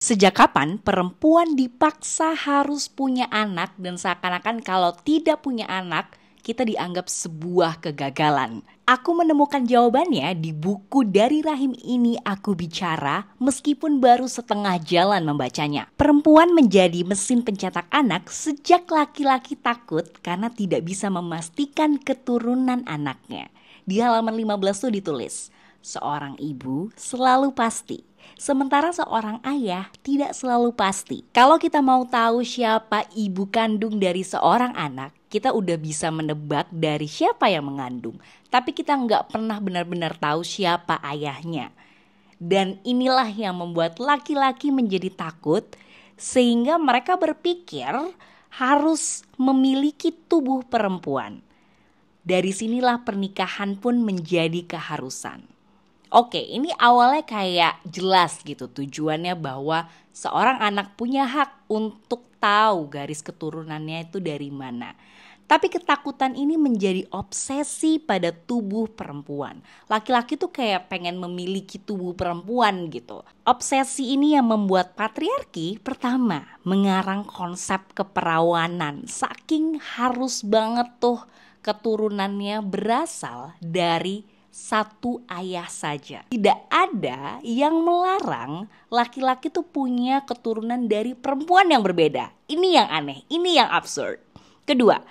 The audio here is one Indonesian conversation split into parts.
Sejak kapan perempuan dipaksa harus punya anak dan seakan-akan kalau tidak punya anak, kita dianggap sebuah kegagalan? Aku menemukan jawabannya di buku Dari Rahim Ini Aku Bicara, meskipun baru setengah jalan membacanya. Perempuan menjadi mesin pencetak anak sejak laki-laki takut karena tidak bisa memastikan keturunan anaknya. Di halaman 15 tuh ditulis, seorang ibu selalu pasti, sementara seorang ayah tidak selalu pasti. Kalau kita mau tahu siapa ibu kandung dari seorang anak, kita udah bisa menebak dari siapa yang mengandung. Tapi kita nggak pernah benar-benar tahu siapa ayahnya. Dan inilah yang membuat laki-laki menjadi takut, sehingga mereka berpikir harus memiliki tubuh perempuan. Dari sinilah pernikahan pun menjadi keharusan. Oke, ini awalnya kayak jelas gitu tujuannya bahwa seorang anak punya hak untuk tahu garis keturunannya itu dari mana. Tapi ketakutan ini menjadi obsesi pada tubuh perempuan. Laki-laki tuh kayak pengen memiliki tubuh perempuan gitu. Obsesi ini yang membuat patriarki pertama mengarang konsep keperawanan. Saking harus banget tuh keturunannya berasal dari satu ayah saja. Tidak ada yang melarang laki-laki tuh punya keturunan dari perempuan yang berbeda. Ini yang aneh, ini yang absurd. Kedua,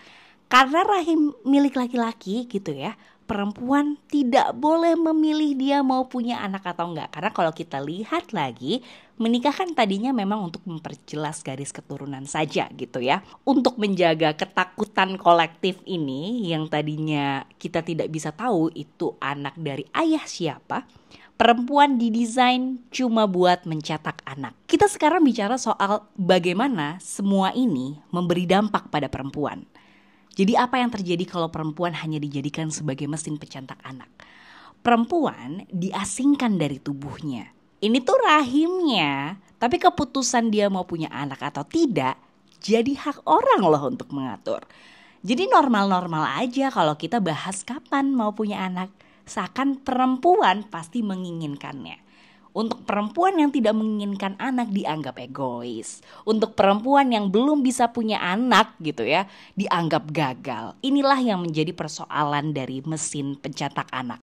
karena rahim milik laki-laki gitu ya, perempuan tidak boleh memilih dia mau punya anak atau enggak. Karena kalau kita lihat lagi, menikah kan tadinya memang untuk memperjelas garis keturunan saja gitu ya. Untuk menjaga ketakutan kolektif ini yang tadinya kita tidak bisa tahu itu anak dari ayah siapa, perempuan didesain cuma buat mencetak anak. Kita sekarang bicara soal bagaimana semua ini memberi dampak pada perempuan. Jadi apa yang terjadi kalau perempuan hanya dijadikan sebagai mesin pencetak anak? Perempuan diasingkan dari tubuhnya. Ini tuh rahimnya, tapi keputusan dia mau punya anak atau tidak jadi hak orang loh untuk mengatur. Jadi normal-normal aja kalau kita bahas kapan mau punya anak. Seakan perempuan pasti menginginkannya. Untuk perempuan yang tidak menginginkan anak dianggap egois. Untuk perempuan yang belum bisa punya anak gitu ya, dianggap gagal. Inilah yang menjadi persoalan dari mesin pencetak anak.